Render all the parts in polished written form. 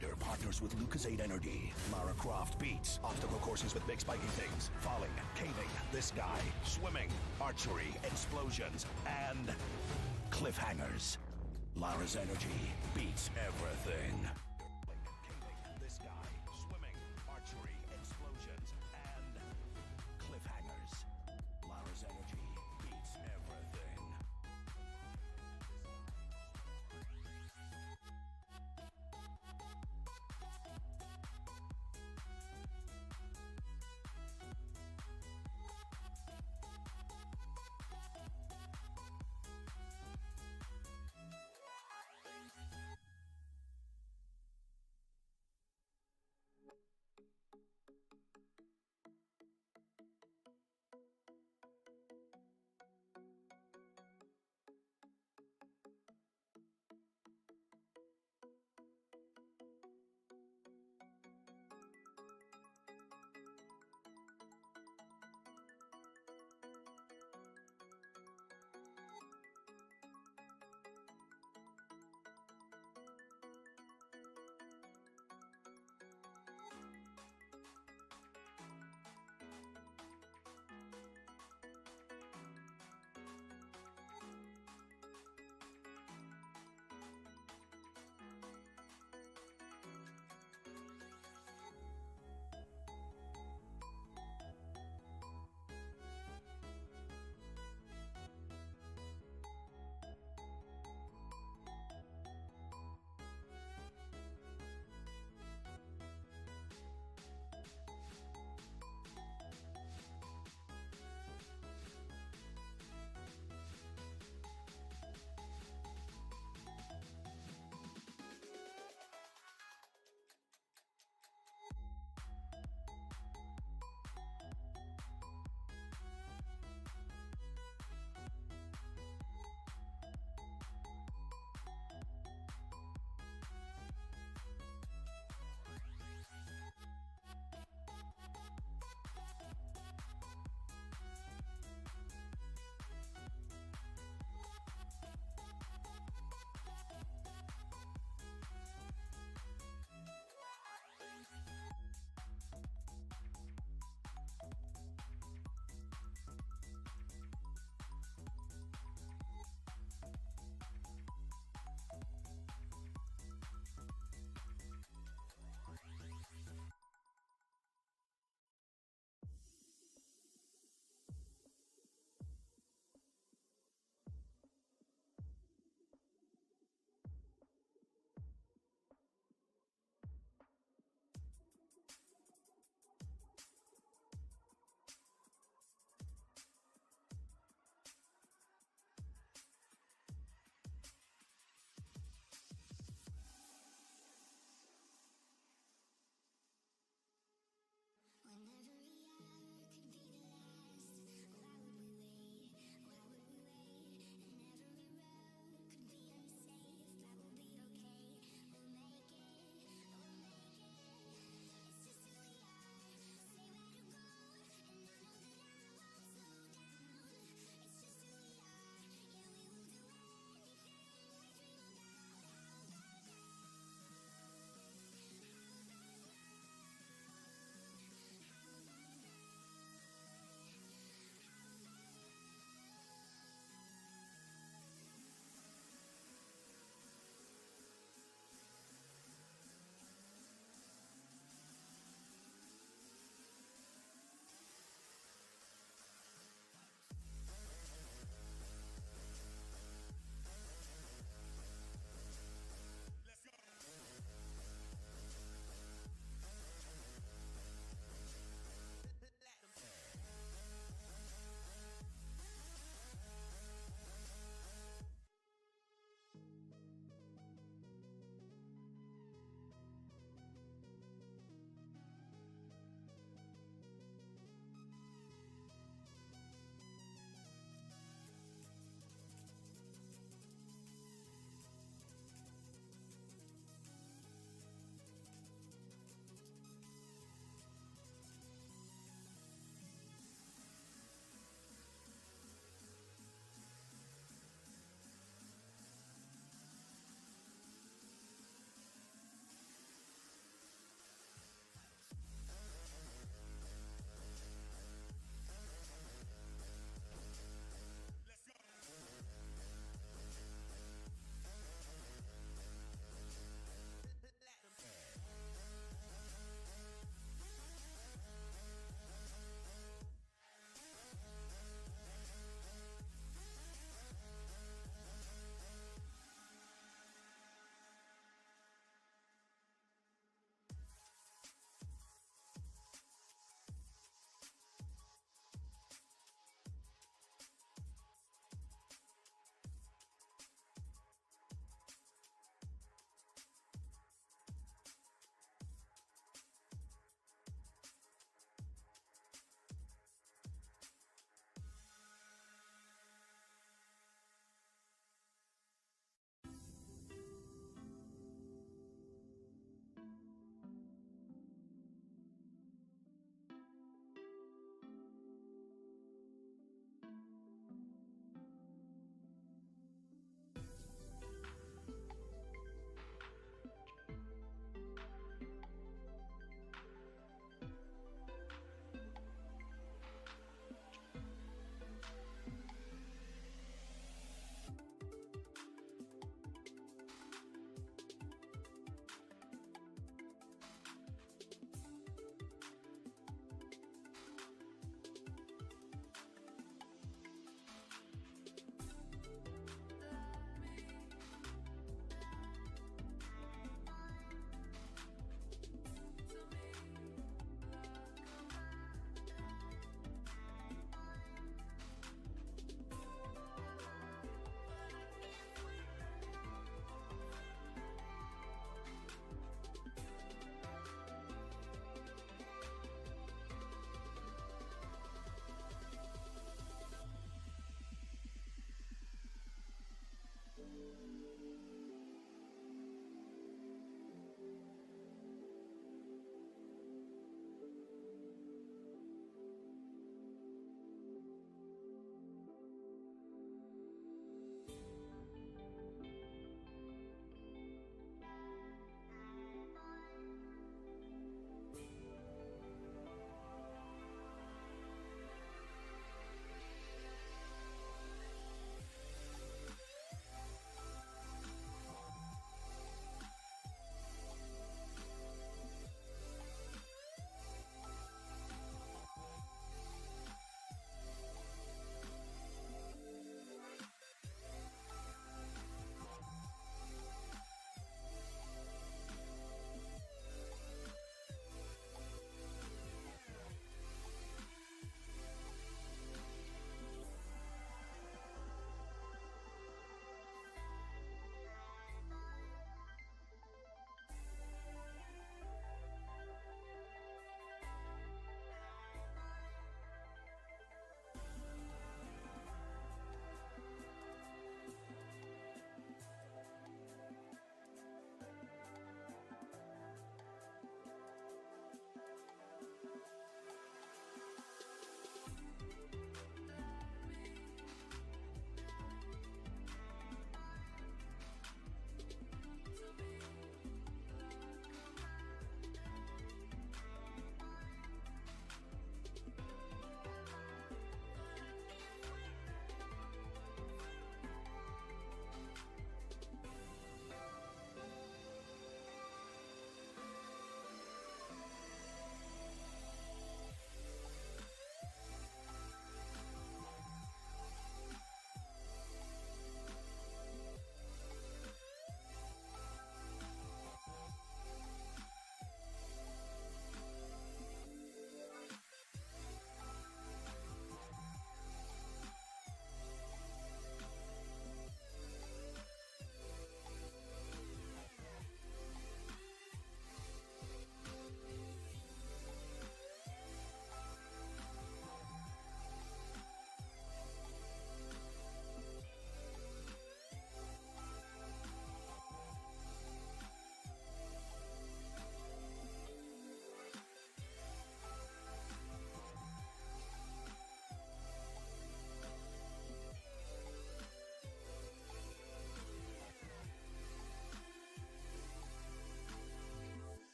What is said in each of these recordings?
Raider partners with Lucasade Energy. Lara Croft beats obstacle courses with big spiky things, falling, caving, this guy, swimming, archery, explosions, and cliffhangers. Lara's energy beats everything. Caving, this guy, swimming, archery, explosions, and cliffhangers. Lara's energy beats everything.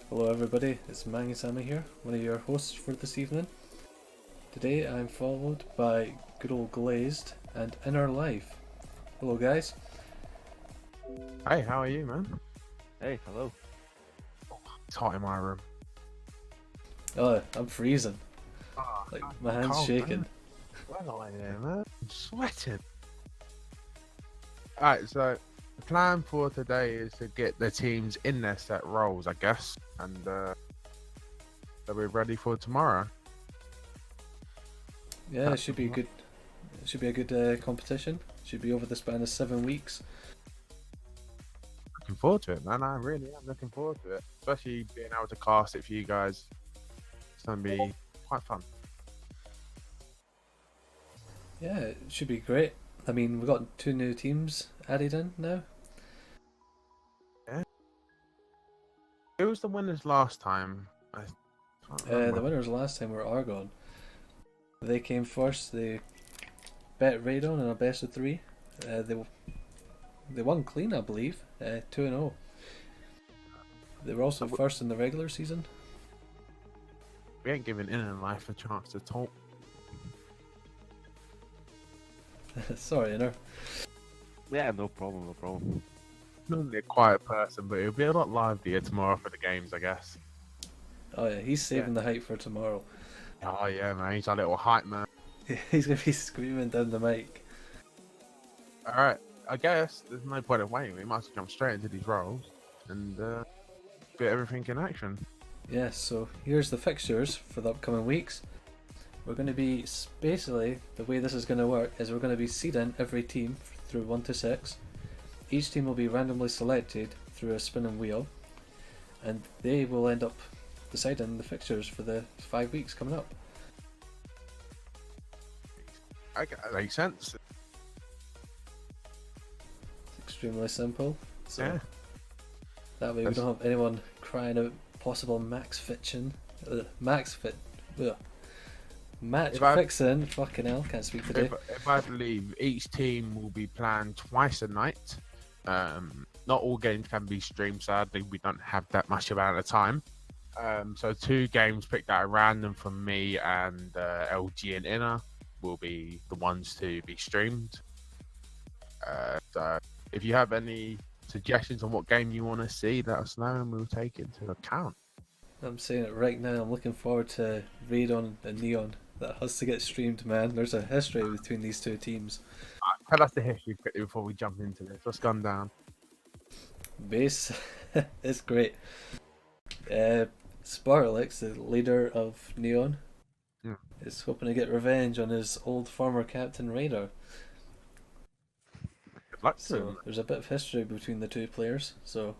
Hello everybody, it's Mangisama here, one of your hosts for this evening. Today I'm followed by good old Glazed and Inner Life. Hello guys. Hey, how are you, man? Hey, hello. It's hot in my room. Oh, I'm freezing. Oh, Like, my hand's shaking. Man. Well, I am, man. I'm sweating. Alright, so the plan for today is to get the teams in their set roles, I guess, and they'll be ready for tomorrow. Yeah, it should be good. It should be a good competition. Should be over the span of 7 weeks. Looking forward to it, man. I really am looking forward to it, especially being able to cast it for you guys. It's gonna be quite fun. Yeah, it should be great. I mean, we've got 2 new teams added in now. Yeah. Who was the winners last time? I can't remember. The winners last time were Argon. They came first. They bet Radon in a best of 3. They won clean, I believe, 2-0. They were also first in the regular season. We ain't giving In and Life a chance to talk. Sorry, Inner. Yeah, no problem. Normally a quiet person, but it'll be a lot livelier tomorrow for the games, I guess. Oh yeah, he's saving the hype for tomorrow. Oh yeah, man, he's a little hype man. He's gonna be screaming down the mic. Alright, I guess there's no point in waiting. We might as well jump straight into these roles and get everything in action. Yes, so here's the fixtures for the upcoming weeks. We're going to be, basically, the way this is going to work is we're going to be seeding every team through 1 to 6. Each team will be randomly selected through a spinning wheel, and they will end up deciding the fixtures for the 5 weeks coming up. That makes sense. It's extremely simple. So Yeah. that way we don't have anyone crying out possible match fixing. Fixing. Fucking hell, can't speak today. If I believe each team will be planned twice a night. Not all games can be streamed, sadly. We don't have that much amount of time. So 2 games picked out at random from me and LG and Inner will be the ones to be streamed. So if you have any suggestions on what game you want to see, let us know and we'll take it into account. I'm saying it right now, I'm looking forward to Radon and Neon. That has to get streamed, man. There's a history between these 2 teams. Tell us the history quickly before we jump into this. What's gone down? Base is great. Spartalix, the leader of Neon, is hoping to get revenge on his old former captain Radar. Good luck to So him. there's a bit of history between the 2 players. So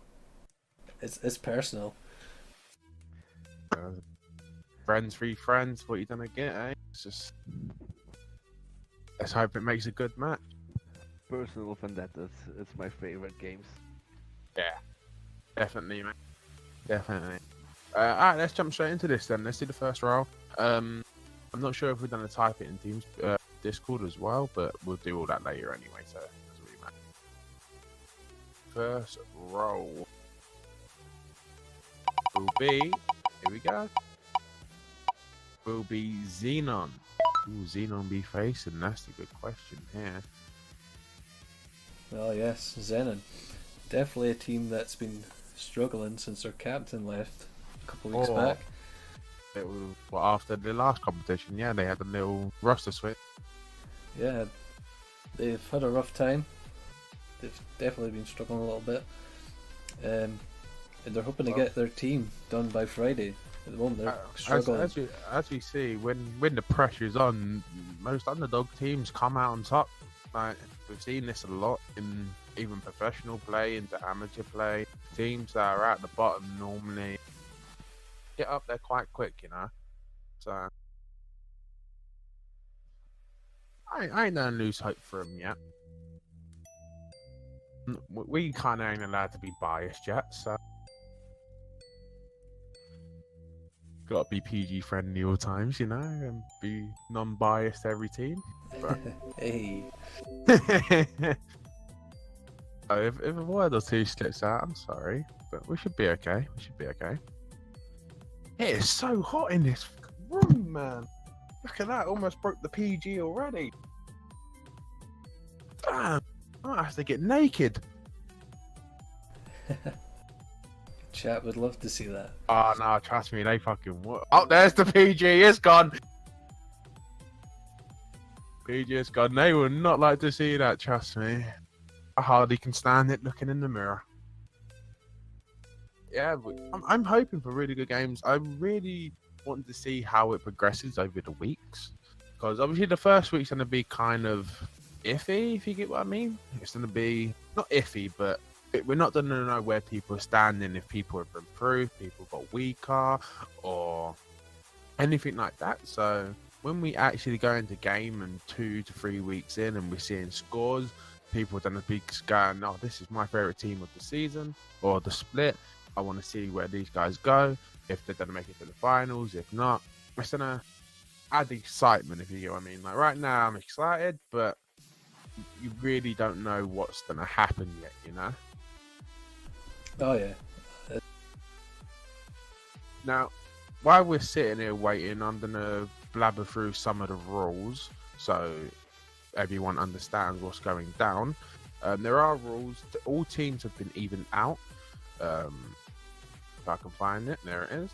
it's personal. Friends free friends, what you gonna get, eh? It's just, let's hope it makes a good match. Personal vendettas, it's my favorite games. Yeah, definitely, man. Definitely. Alright, let's jump straight into this then. Let's do the first roll. I'm not sure if we're gonna type it in Teams Discord as well, but we'll do all that later anyway, so it doesn't really matter. First roll will be, here we go, will be Xenon. Who will Xenon be facing? That's the good question here. Well, yes, Zenon. Definitely a team that's been struggling since their captain left a couple of weeks back. It was, well, after the last competition, yeah, they had a little roster switch. Yeah, they've had a rough time. They've definitely been struggling a little bit. And they're hoping to get their team done by Friday. At the moment, they're struggling. As we see, when the pressure's on, most underdog teams come out on top. Like, we've seen this a lot in even professional play, into amateur play. Teams that are at the bottom normally get up there quite quick, you know. So I ain't gonna lose hope for them yet. We kind of ain't allowed to be biased yet, so gotta be PG friendly all times, you know, and be non-biased to every team. But Hey. if a word or two slips out, I'm sorry, but we should be okay. It is so hot in this room, man. Look at that, almost broke the PG already. Damn, I have to get naked. Chat would love to see that. Oh no, trust me, they fucking what? Oh, there's the PG, it's gone. PG is gone. They would not like to see that, trust me. I hardly can stand it looking in the mirror. Yeah, but I'm hoping for really good games. I really want to see how it progresses over the weeks. Because obviously the first week's going to be kind of iffy, if you get what I mean. It's going to be, not iffy, but we're not going to know where people are standing, if people have improved, people got weaker, or anything like that. So when we actually go into game and 2 to 3 weeks in and we're seeing scores, people are going to be going, oh, this is my favourite team of the season or the split. I want to see where these guys go, if they're going to make it to the finals. If not, it's going to add excitement, if you get what I mean. Like right now, I'm excited, but you really don't know what's going to happen yet, you know? Oh yeah. Now, while we're sitting here waiting, I'm going to blabber through some of the rules so everyone understands what's going down. There are rules. All teams have been evened out. If I can find it, there it is.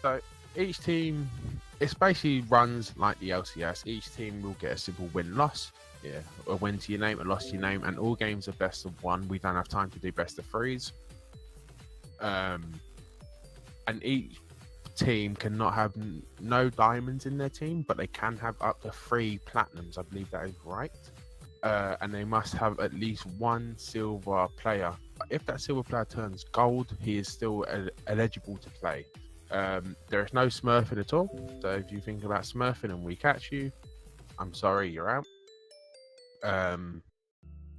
So each team, it basically runs like the LCS. Each team will get a simple win-loss. Yeah, a win to your name, a loss to your name, and all games are best of one. We don't have time to do best of threes. And each team cannot have no diamonds in their team, but they can have up to 3 platinums. I believe that is right. And they must have at least 1 silver player. If that silver player turns gold, he is still eligible to play. There is no smurfing at all. So if you think about smurfing and we catch you, I'm sorry, you're out.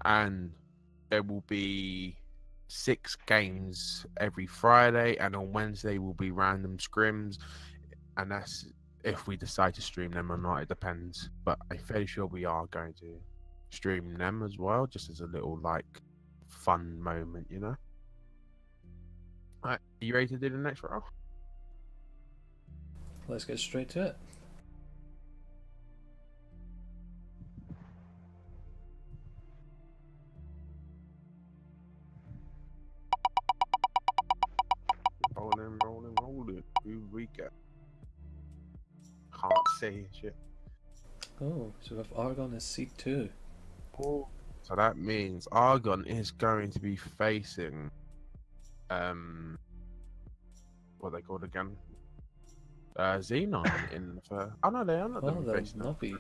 And there will be 6 games every Friday, and on Wednesday will be random scrims, and that's if we decide to stream them or not. It depends, but I'm fairly sure we are going to stream them as well, just as a little like fun moment, you know. All right, are you ready to do the next row? Let's get straight to it. Rolling. Who we got? Can't see shit. Oh, so we have Argon as seed 2. Oh, so that means Argon is going to be facing what are they called again? Xenon in the first. Oh no, they are not. Well, Going to they'll be facing not be.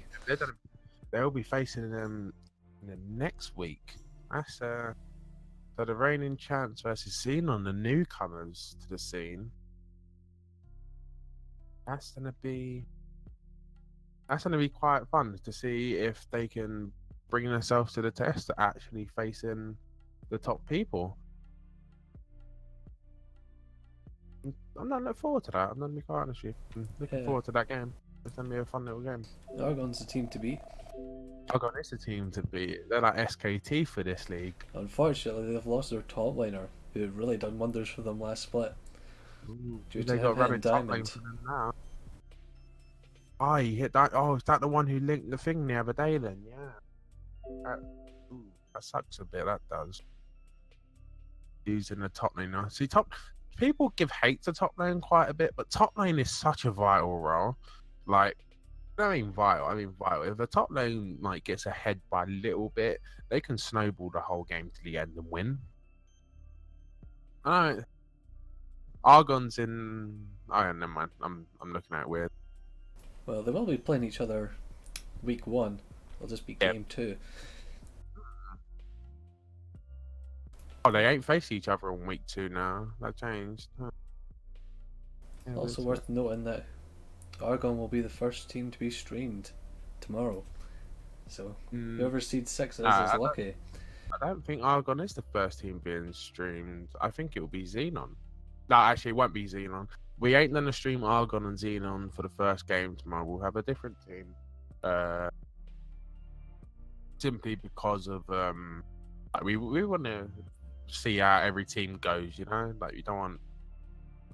They'll be facing them in the next week. That's so the reigning champs versus Xenon, the newcomers to the scene. That's gonna be quite fun to see if they can bring themselves to the test, actually facing the top people. I'm not looking forward to that. I'm not gonna be quite honest with you. I'm looking forward to that game. It's gonna be a fun little game. Argon's the team to beat. Argon is the team to beat. They're like SKT for this league. Unfortunately, they've lost their top liner, who had really done wonders for them last split. Ooh, Due they to got him running hitting top lane diamond. for them now. Oh, he hit that. Oh, is that the one who linked the thing the other day then? Yeah. That sucks a bit, that does. Using the top lane now. See, people give hate to top lane quite a bit, but top lane is such a vital role. Like, I mean vital. If the top lane like gets ahead by a little bit, they can snowball the whole game to the end and win. Alright. Argon's in. Oh, yeah, never mind. I'm looking at it weird. Well, they will be playing each other week 1. It'll just be game 2. Oh, they ain't facing each other on week 2 now. That changed. Huh. Yeah, Also worth noting that Argon will be the first team to be streamed tomorrow. So whoever seed 6 is lucky. I don't think Argon is the first team being streamed. I think it will be Xenon. No, actually, it won't be Xenon. We ain't gonna stream Argon and Xenon for the first game tomorrow. We'll have a different team. Simply because of like we want to see how every team goes. You know, like you don't want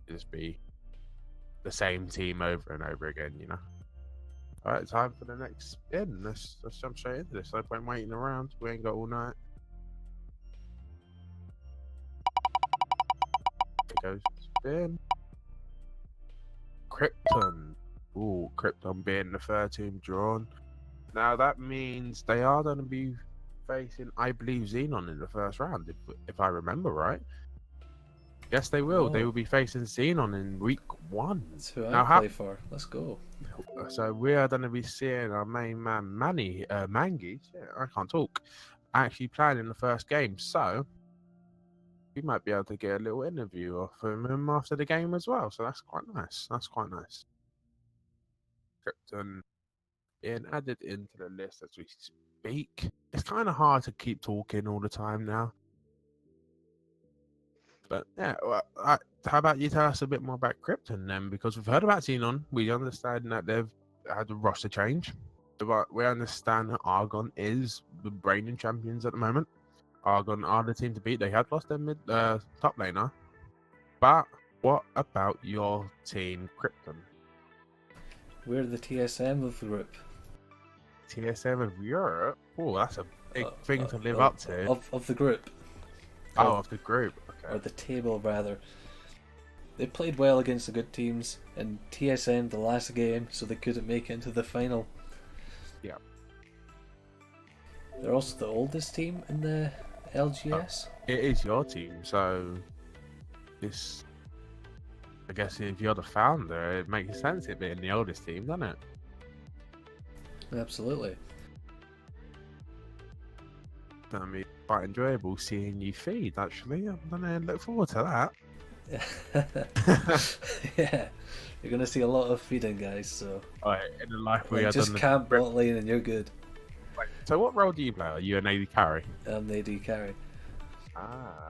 to just be the same team over and over again, you know. All right, time for the next spin. Let's jump straight into this. No point waiting around. We ain't got all night. Here goes spin. Krypton. Ooh, Krypton being the third team drawn. Now that means they are going to be facing, I believe, Xenon in the first round, if I remember right. Yes, they will. They Oh. will be facing Xenon in week 1. That's who Now, I play for. Let's go. So we are going to be seeing our main man Mangi, I can't talk, actually playing in the first game. So we might be able to get a little interview off him after the game as well. So that's quite nice. That's quite nice. Krypton being added into the list as we speak. It's kind of hard to keep talking all the time now. But yeah, well, how about you tell us a bit more about Krypton then? Because we've heard about Xenon. We understand that they've had a roster change. But we understand that Argon is the reigning champions at the moment. Argon are the team to beat. They had lost their top laner. But what about your team, Krypton? We're the TSM of the group. TSM of Europe? Oh, that's a big thing to live up to. Of the group. Of the group. Okay. Or the table, rather. They played well against the good teams, and TSM the last game, so they couldn't make it into the final. Yeah. They're also the oldest team in the LGS. It is your team, so this. I guess if you're the founder, it makes sense it being the oldest team, doesn't it? Absolutely. I mean, quite enjoyable seeing you feed. Actually, I'm gonna look forward to that. Yeah, you're gonna see a lot of feeding, guys. So In the life we like, have just done. camp bot lane and you're good. So, what role do you play? Are you an AD carry? I'm the AD carry.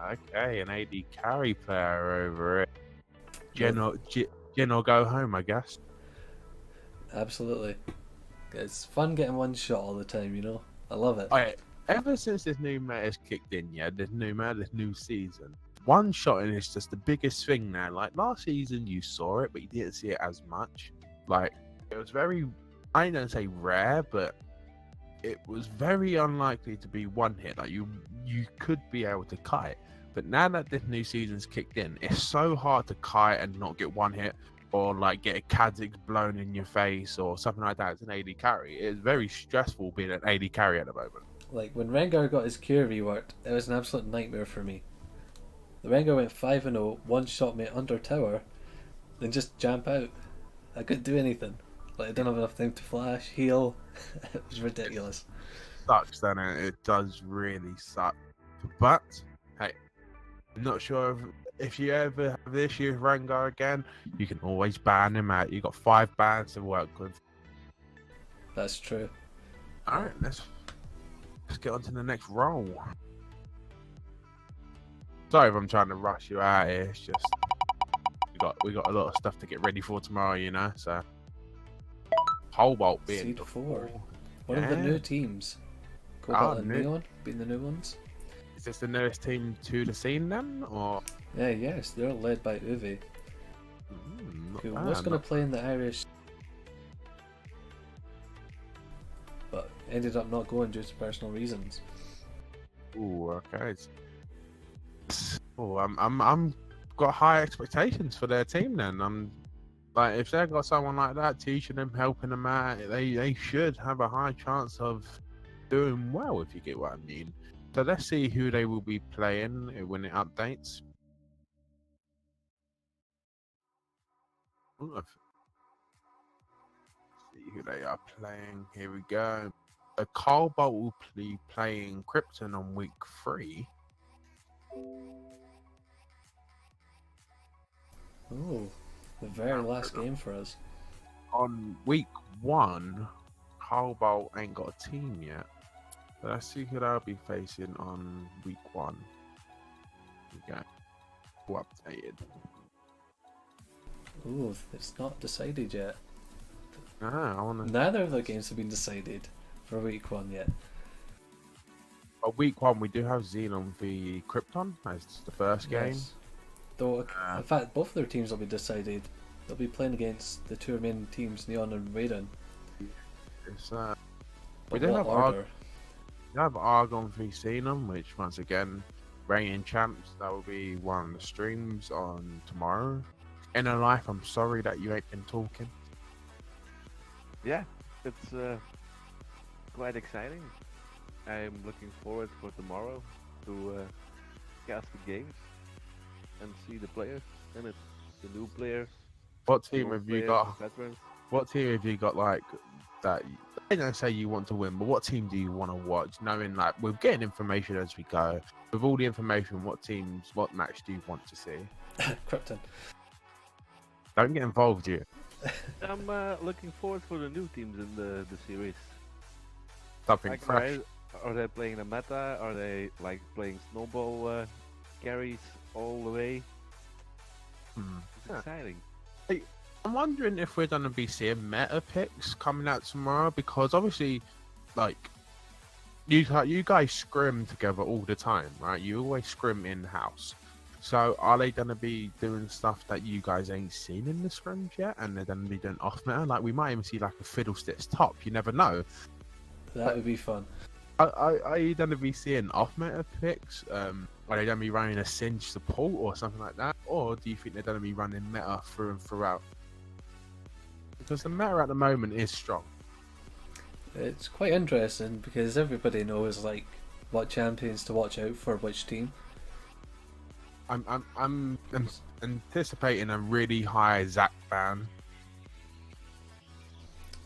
Okay, an AD carry player over it. Gen or go home, I guess. Absolutely. It's fun getting one shot all the time, you know? I love it. Ever since this new meta's kicked in, this new meta, this new season, one shot in is just the biggest thing now. Like last season, you saw it, but you didn't see it as much. Like it was very, I don't say rare, but it was very unlikely to be one hit. Like you could be able to kite, but now that this new season's kicked in, it's so hard to kite and not get one hit, or like get a Kha'Zix blown in your face or something like that. It's an AD carry. It's very stressful being an AD carry at the moment. Like when Rengar got his cure reworked, it was an absolute nightmare for me. The Rengar went 5-0, one shot me under tower, then just jump out. I couldn't do anything. Like I didn't have enough time to flash, heal. It was ridiculous. Sucks, doesn't it? It does really suck. But hey, I'm not sure if you ever have the issue with Rengar again, you can always ban him out. You got 5 bans to work with. That's true. All right, let's get on to the next role. Sorry if I'm trying to rush you out here. It's just we got a lot of stuff to get ready for tomorrow, you know. So Cobalt being Seed the 4. One of the new teams. Ah, Cobalt and Neon being the new ones. Is this the newest team to the scene then, or? Yes, they're led by Uvi, who was going to play in the Irish, but ended up not going due to personal reasons. Ooh, okay. Oh, I'm got high expectations for their team. Then I'm like, if they've got someone like that teaching them, helping them out, they should have a high chance of doing well. If you get what I mean. So let's see who they will be playing when it updates. Ooh, let's see who they are playing. Here we go. The Cobalt will be playing Krypton on week 3. Oh, the very last game for us. On week 1, Cobalt ain't got a team yet. So let's see who they'll be facing on week 1. Okay. Updated. Oh, it's not decided yet. I want to. Neither of the games have been decided for week 1 yet. Week 1, we do have Xenon v Krypton as the first game. Yes. Though, in fact, both of their teams will be decided They'll be playing against the two remaining teams, Neon and Raiden. It's But We don't what have order? you have Argon v Xenon, which once again, reigning champs. That will be one of the streams on tomorrow. Inner Life, I'm sorry that you ain't been talking. Yeah, it's quite exciting. I'm looking forward for tomorrow to cast the games and see the players in it, the new players. What the team old have you players, got? the veterans. What team have you got like that? I don't say you want to win, but what team do you want to watch? Knowing like we're getting information as we go. With all the information, what teams, what match do you want to see? Krypton. Don't get involved, you. I'm looking forward for the new teams in the series. Something Like, fresh. are they playing a meta? Are they like playing snowball carries all the way? Hmm. It's Yeah. exciting. I'm wondering if we're going to be seeing meta picks coming out tomorrow because obviously, like, you guys scrim together all the time, right? You always scrim in house. So are they going to be doing stuff that you guys ain't seen in the scrims yet, and they're going to be doing off meta? Like we might even see like a Fiddlesticks top. You never know. That would be fun. Are you going to be seeing off meta picks? Are they going to be running a Singe support or something like that, or do you think they're going to be running meta through and throughout? Because the meta at the moment is strong. It's quite interesting because everybody knows like what champions to watch out for which team. I'm anticipating a really high Zac ban.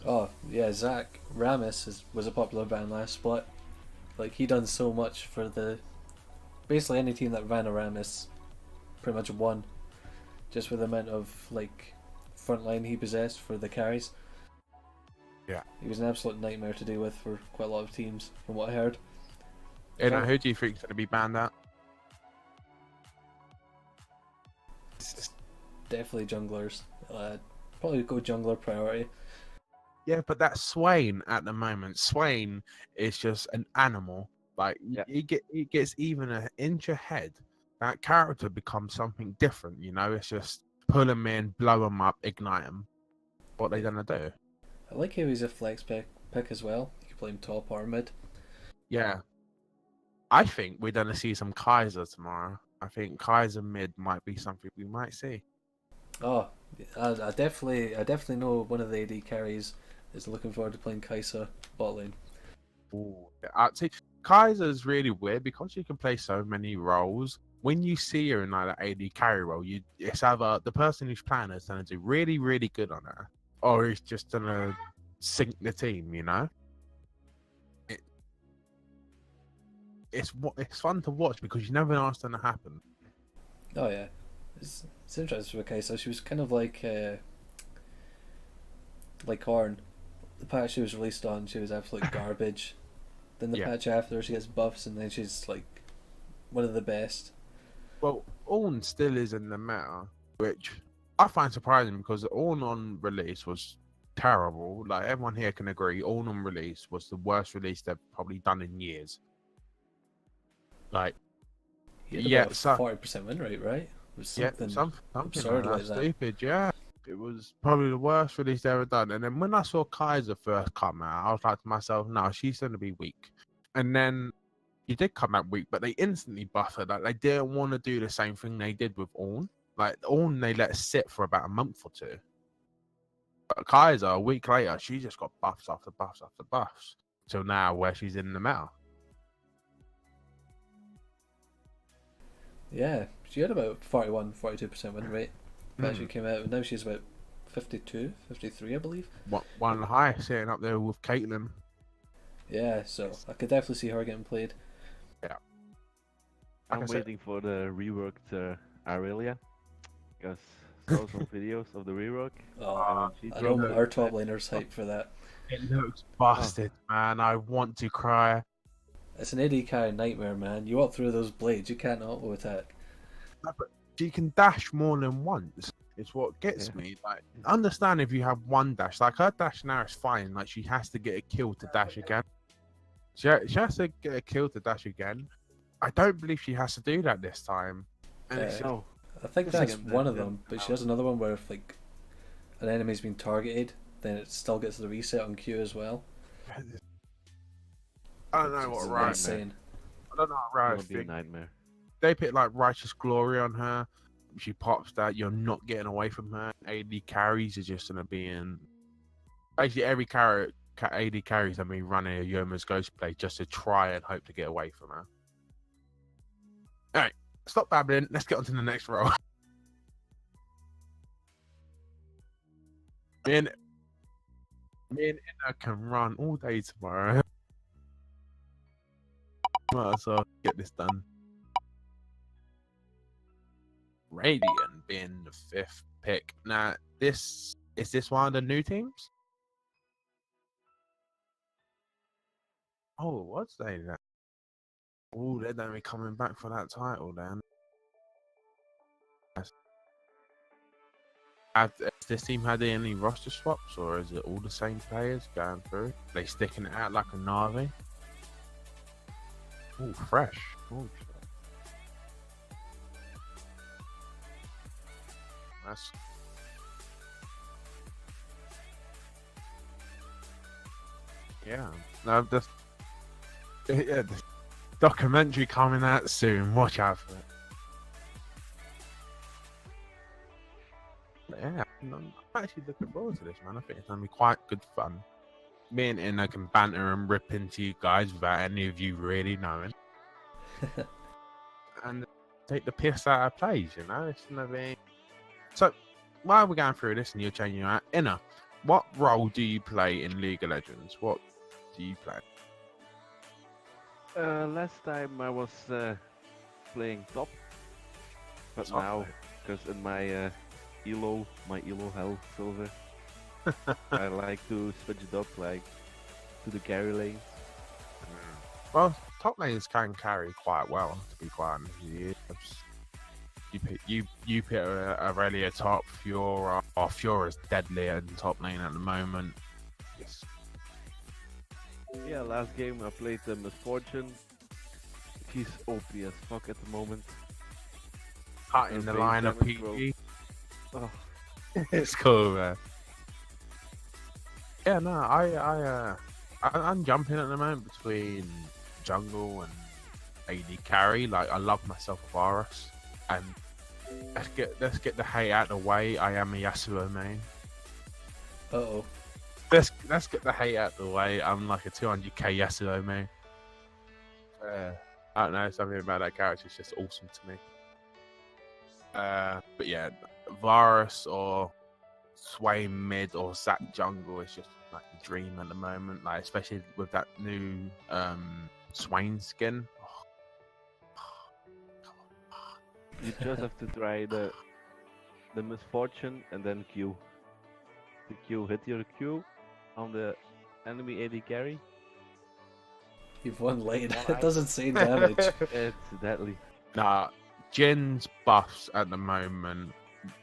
Oh yeah, Zach Ramis was a popular ban last split. Like he done so much for basically any team that ran a Ramis pretty much won, just with the amount of like front line he possessed for the carries. Yeah, he was an absolute nightmare to deal with for quite a lot of teams, from what I heard. And who do you think is going to be banned out? It's definitely junglers. Probably go jungler priority. Yeah, but that's Swain at the moment. Swain is just an animal. Like he gets even an inch ahead. That character becomes something different. You know, it's just pull him in, blow him up, ignite him. What they gonna do? I like how he's a flex pick as well. You can play him top or mid. Yeah, I think we're gonna see some Kaiser tomorrow. I think Kaiser mid might be something we might see. Oh, I definitely know one of the AD carries is looking forward to playing Kaiser bot lane. Ooh, I'd say Kaiser's really weird because you can play so many roles. When you see her in like that AD carry role, it's either the person who's playing is going to do really, really good on her, or he's just going to sink the team. You know, it's fun to watch because you never know what's going to happen. Oh yeah, it's interesting with Kaiser. She was kind of like Horn. The patch she was released on, she was absolute garbage. Then the patch after, she gets buffs, and then she's like one of the best. Well, Ornn still is in the meta, which I find surprising because Ornn on release was terrible. Like everyone here can agree, Ornn on release was the worst release they've probably done in years. Like, He had about 40% win rate, right? It was something absurd like that. Stupid, yeah. It was probably the worst release they ever done. And then when I saw Kaiser first come out, I was like to myself, no, she's going to be weak. And then he did come out weak, but they instantly buffed her. Like, they didn't want to do the same thing they did with Ornn. Like, Ornn, they let sit for about a month or two. But Kaiser, a week later, she just got buffs after buffs after buffs. Till now, where she's in the meta. Yeah, she had about 42% win rate. But she came out, and now she's about 52, 53, I believe. One high, sitting up there with Caitlyn. Yeah, so I could definitely see her getting played. Yeah. I'm waiting for the reworked Aurelia, because saw some videos of the rework. Oh, I know our top laner's hyped for that. It looks busted, man. I want to cry. It's an AD carry nightmare, man. You walk through those blades, you can't auto attack. No, but she can dash more than once. It's what gets me. Like, understand if you have one dash. Like, her dash now is fine. Like, she has to get a kill to dash again. She has to get a kill to dash again. I don't believe she has to do that this time. And I think that's one of them, but she has another one where if like an enemy's been targeted, then it still gets the reset on Q as well. I don't know It's what Riot. insane. I don't know what It's Riot gonna be a think. nightmare. They put like Righteous Glory on her. She pops that. You're not getting away from her. AD carries are just gonna be in. Basically, every AD carries. I mean, running a Yoma's Ghost play just to try and hope to get away from her. All right, stop babbling. Let's get on to the next role. Me and Inna can run all day tomorrow. Might as well get this done. Radiant being the 5th pick. Now, is this one of the new teams? Oh, what's they then? Oh, they're going to be coming back for that title then. Has this team had any roster swaps, or is it all the same players going through? They sticking it out like a Navi? Oh, fresh. Oh, shit. That's... Yeah. No, the documentary coming out soon. Watch out for it. Yeah, I'm actually looking forward to this, man. I think it's gonna be quite good fun. Me and Inna can banter and rip into you guys without any of you really knowing, and take the piss out of plays. You know, it's gonna be. So, while we're going through this and you're changing your Inna, what role do you play in League of Legends? What do you play? Last time I was playing top, but Top now, lane. because in my elo health silver, I like to switch it up, like to the carry lanes. Well, top lanes can carry quite well, to be quite honest with you. You pick Aurelia top, Fiora, or Fiora's deadly in top lane at the moment. Yes. Yeah, last game I played the Misfortune. He's OP as fuck at the moment. Cutting the base line of damage, bro. PG. Oh, It's cool, man. Yeah, no, I'm jumping at the moment between jungle and AD carry. Like, I love myself a Varus, and let's get the hate out of the way. I am a Yasuo main. Uh-oh. Let's get the hate out of the way. I'm like a 200k Yasuo main. I don't know, something about that character is just awesome to me. But yeah, Varus or Sway mid or Zac jungle is just like a dream at the moment. Like, especially with that new Swain skin. you just have to try the Misfortune and then Q. The Q, hit your Q on the enemy AD carry. You've won late. One It eye. does insane damage. It's deadly. Nah, Jin's buffs at the moment,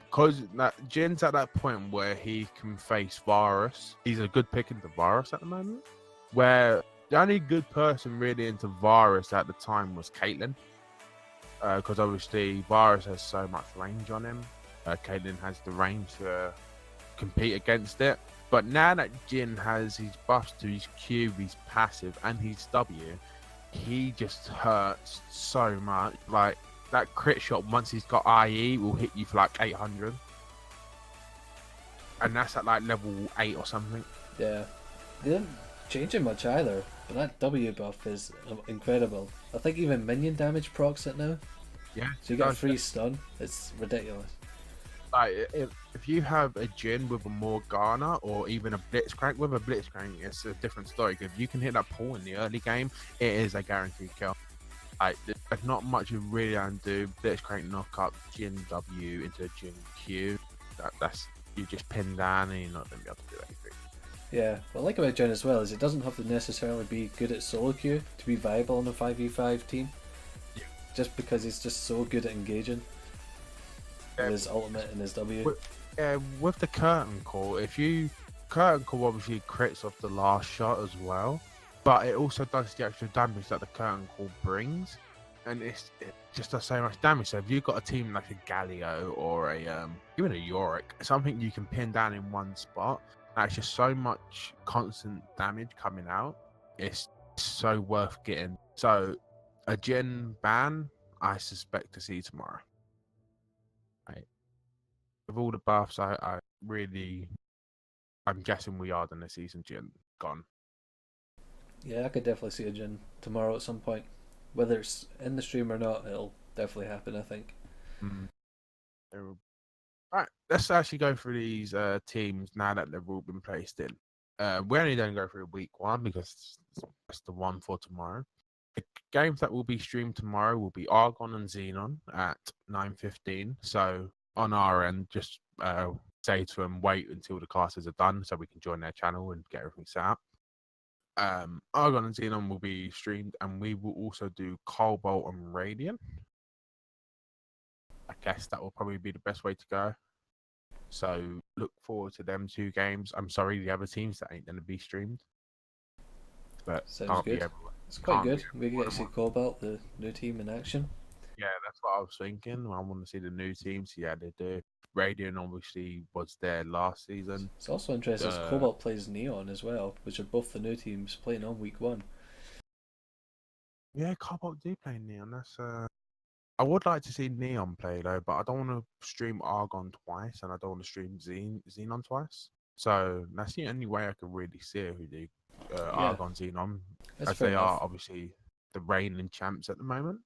because Jin's at that point where he can face Varus. He's a good pick into Varus at the moment. Where the only good person really into Varus at the time was Caitlyn, because obviously Varus has so much range on him. Caitlyn has the range to compete against it. But now that Jin has his buffs to his Q, his passive, and his W, he just hurts so much. Like, that crit shot, once he's got IE, will hit you for like 800. And that's at like level 8 or something. Yeah. They didn't change it much either, but that W buff is incredible. I think even minion damage procs it now. Yeah. So you get a free stun. It's ridiculous. Like, if you have a Jin with a Morgana or even a Blitzcrank, with a Blitzcrank, it's a different story. If you can hit that pool in the early game, it is a guaranteed kill. Like, there's not much you really undo. Blitzcrank knock up Jin W into Jin Q. That's you just pin down and you're not going to be able to do anything. Yeah, what I like about Jin as well is it doesn't have to necessarily be good at solo queue to be viable in a 5v5 team. Yeah. Just because he's just so good at engaging. With his ultimate and his W. With the curtain call, curtain call obviously crits off the last shot as well, but it also does the extra damage that the curtain call brings. and it just does so much damage. So if you've got a team like a Galio or a even a Yorick, something you can pin down in one spot, that's just so much constant damage coming out. It's so worth getting. So a Jin ban, I suspect to see tomorrow. Right. With all the buffs, I'm guessing we are going to see some Jin gone. Yeah, I could definitely see a Jin tomorrow at some point. Whether it's in the stream or not, it'll definitely happen, I think. All right, let's actually go through these teams now that they've all been placed in. We're only going to go through week 1 because that's the one for tomorrow. The games that will be streamed tomorrow will be Argon and Xenon at 9:15. So on our end, just say to them, wait until the classes are done so we can join their channel and get everything set up. Argon and Xenon will be streamed, and we will also do Cobalt and Radiant. I guess that will probably be the best way to go. So look forward to them 2 games. I'm sorry, the other teams that ain't going to be streamed. But Sounds good. It's quite good. We get to see Cobalt, the new team, in action. Yeah, that's what I was thinking. I want to see the new teams. Yeah, they do. Radiant obviously was there last season. It's also interesting as Cobalt plays Neon as well, which are both the new teams playing on week 1. Yeah, Cobalt do play Neon. That's I would like to see Neon play though, but I don't want to stream Argon twice, and I don't want to stream Xenon twice. So that's the only way I can really see who do Argon, Xenon, as they are obviously the reigning champs at the moment.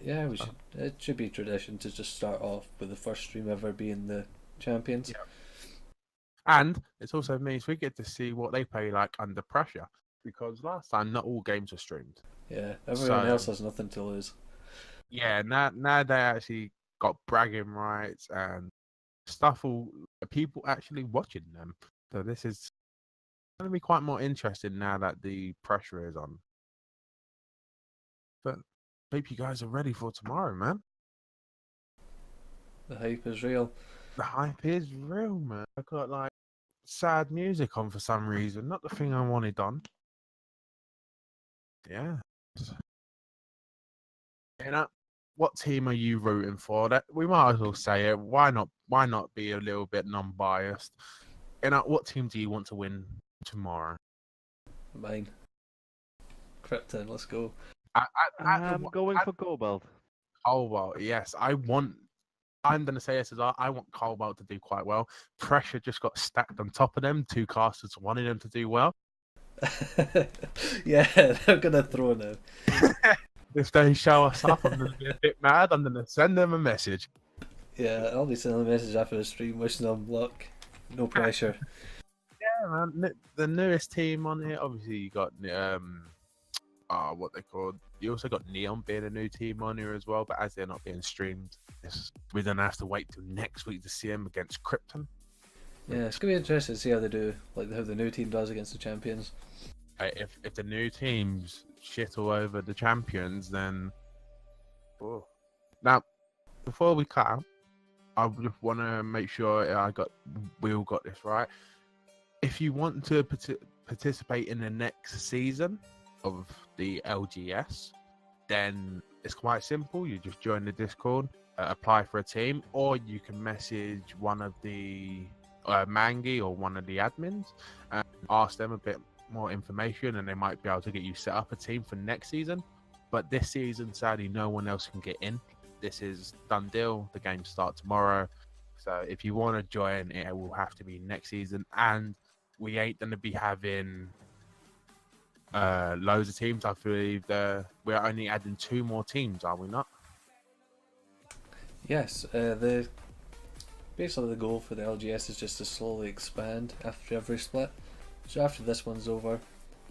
Yeah, it should be tradition to just start off with the first stream ever being the champions. Yeah. And it also means we get to see what they play like under pressure, because last time not all games were streamed. Yeah, everyone else has nothing to lose. Yeah, now they actually got bragging rights and stuff. All people actually watching them. So this is going to be quite more interesting now that the pressure is on. But hope you guys are ready for tomorrow, man. The hype is real. The hype is real, man. I got like sad music on for some reason. Not the thing I wanted on. Yeah. You know, what team are you rooting for? That we might as well say it. Why not? Why not be a little bit non-biased? You know, what team do you want to win tomorrow? Mine. Krypton, let's go. I'm going for Cobalt. Cobalt, yes. I'm going to say this as well. I want Cobalt to do quite well. Pressure just got stacked on top of them. 2 casters wanted them to do well. Yeah, they're going to throw now. If they show us up, I'm going to be a bit mad. I'm going to send them a message. Yeah, I'll be sending them a message after the stream, wishing them luck. No pressure. Yeah, man. The newest team on here, obviously, you got what they called. You also got Neon being a new team on here as well, but as they're not being streamed, we're going to have to wait till next week to see them against Krypton. Yeah, it's going to be interesting to see how they do, like how the new team does against the champions. If the new teams shit all over the champions, then... Oh. Now, before we cut out, I just want to make sure we all got this right. If you want to participate in the next season of the LGS, then it's quite simple. You just join the Discord, apply for a team, or you can message one of the Mangi or one of the admins and ask them a bit more information, and they might be able to get you set up a team for next season. But this season, sadly, no one else can get in. This is done deal. The games start tomorrow. So if you want to join, it will have to be next season. And we ain't going to be having loads of teams. I believe we're only adding 2 more teams, are we not? Yes. Basically the goal for the LGS is just to slowly expand after every split. So after this one's over,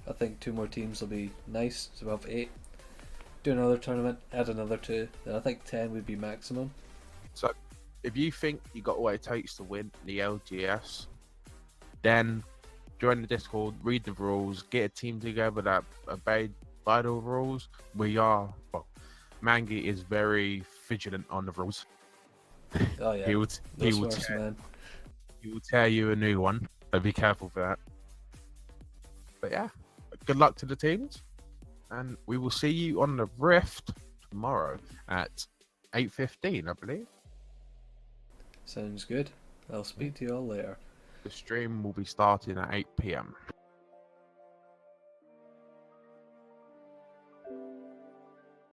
I think 2 more teams will be nice. So we'll have 8. Do another tournament, add another 2. Then I think 10 would be maximum. So if you think you got what it takes to win the LGS, then join the Discord, read the rules, get a team together that obey by the rules. Mangi is very vigilant on the rules. Oh yeah, he will tear you a new one, so be careful for that. But yeah, good luck to the teams. And we will see you on the Rift tomorrow at 8:15, I believe. Sounds good. I'll speak to you all later. The stream will be starting at 8 p.m.